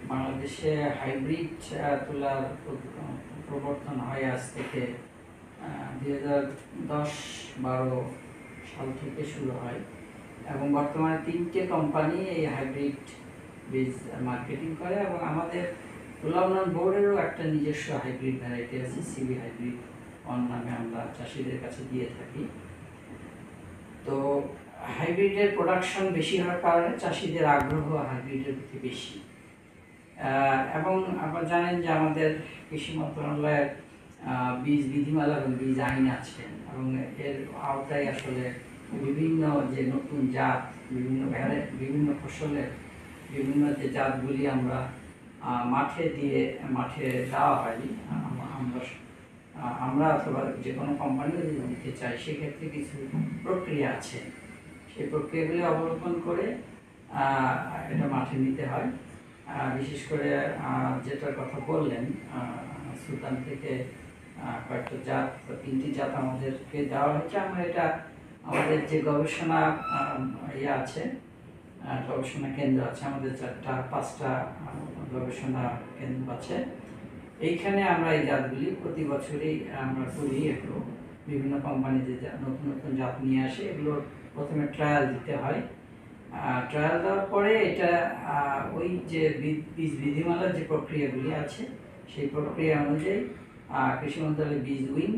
বাংলাদেশে হাইব্রিড তুলার প্রবর্তন হয় আজ থেকে 2010-12 সাল থেকে শুরু হয় এবং বর্তমানে 3টে কোম্পানি এই হাইব্রিড বীজ মার্কেটিং করে এবং আমাদের তুলা উন্নয়ন বোর্ডেরও একটা নিজস্ব হাইব্রিড ভ্যারাইটি আছে, সিবি হাইব্রিড অন নামে আমরা চাষিদের কাছে দিয়ে থাকি। তো হাইব্রিডের প্রোডাকশন বেশি হওয়ার কারণে চাষিদের আগ্রহ হাইব্রিডের প্রতি বেশি। এবং আপনারা জানেন যে আমাদের কৃষি মন্ত্রণালয়ের বীজ বিধিমালা এবং বীজ আইন আছে এবং এর আওতায় আসলে বিভিন্ন যে নতুন জাত, বিভিন্ন ফসলের বিভিন্ন যে জাতগুলি আমরা মাঠে দেওয়া হয়, আমরা অথবা যে কোনো কোম্পানি যদি দিতে চাই সেক্ষেত্রে কিছু প্রক্রিয়া আছে। সেই প্রক্রিয়াগুলি অবলম্বন করে এটা মাঠে নিতে হয়। বিশেষ করে যেটার কথা বললেন, সুলতান থেকে কয়েকটা জাত, 3টি জাত আমাদেরকে দেওয়া হয়েছে। আমরা এটা আমাদের যে গবেষণা আছে, গবেষণা কেন্দ্র আছে, আমাদের 4-5টা গবেষণা কেন্দ্র আছে। এইখানে আমরা এই জাতগুলি প্রতি বছরই আমরা করি। এগুলো বিভিন্ন কোম্পানি যে নতুন নতুন জাত নিয়ে আসে, এগুলো প্রথমে ট্রায়াল দিতে হয়। ট্রায়াল দেওয়ার পরে এটা ওই যে বীজ বিধিমালার যে প্রক্রিয়াগুলি আছে সেই প্রক্রিয়া অনুযায়ী কৃষি মন্ত্রণালয় বীজ উইং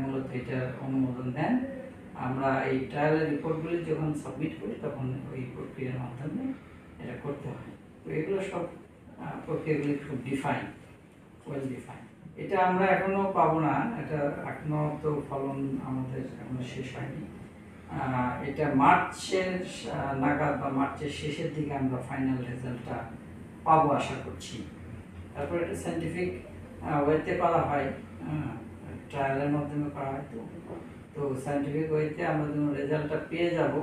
মূলত এটার অনুমোদন দেন। আমরা এই ট্রায়ালের রিপোর্টগুলি যখন সাবমিট করি তখন ওই প্রক্রিয়ার মাধ্যমে এটা করতে হয়। তো এগুলো সব প্রক্রিয়াগুলি খুব ওয়েল ডিফাইন। এটা আমরা এখনো পাবো না, এটা এখনো তো ফলন আমাদের এখনো শেষ হয়নি। এটা মার্চের নাগাদ বা মার্চের শেষের দিকে আমরা ফাইনাল রেজাল্টটা পাবো আশা করছি। তারপর এটা সায়েন্টিফিক ওয়েতে করা হয়, ট্রায়ালের মাধ্যমে করা হয়। তো সায়েন্টিফিক ওয়েতে আমরা যখন রেজাল্টটা পেয়ে যাব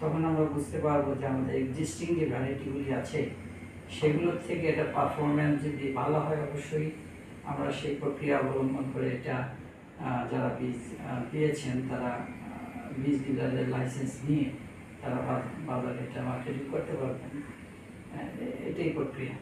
তখন আমরা বুঝতে পারবো যে আমাদের এক্সিস্টিং যে ভ্যারাইটিগুলি আছে সেগুলোর থেকে এটা পারফরমেন্স যদি ভালো হয়, অবশ্যই আমরা সেই প্রক্রিয়া অবলম্বন করে এটা যারা বীজ পেয়েছেন তারা বীজ ডিলারের লাইসেন্স নিয়ে তারা বাজারে এটা মার্কেটিং করতে পারবেন। এটাই প্রক্রিয়া।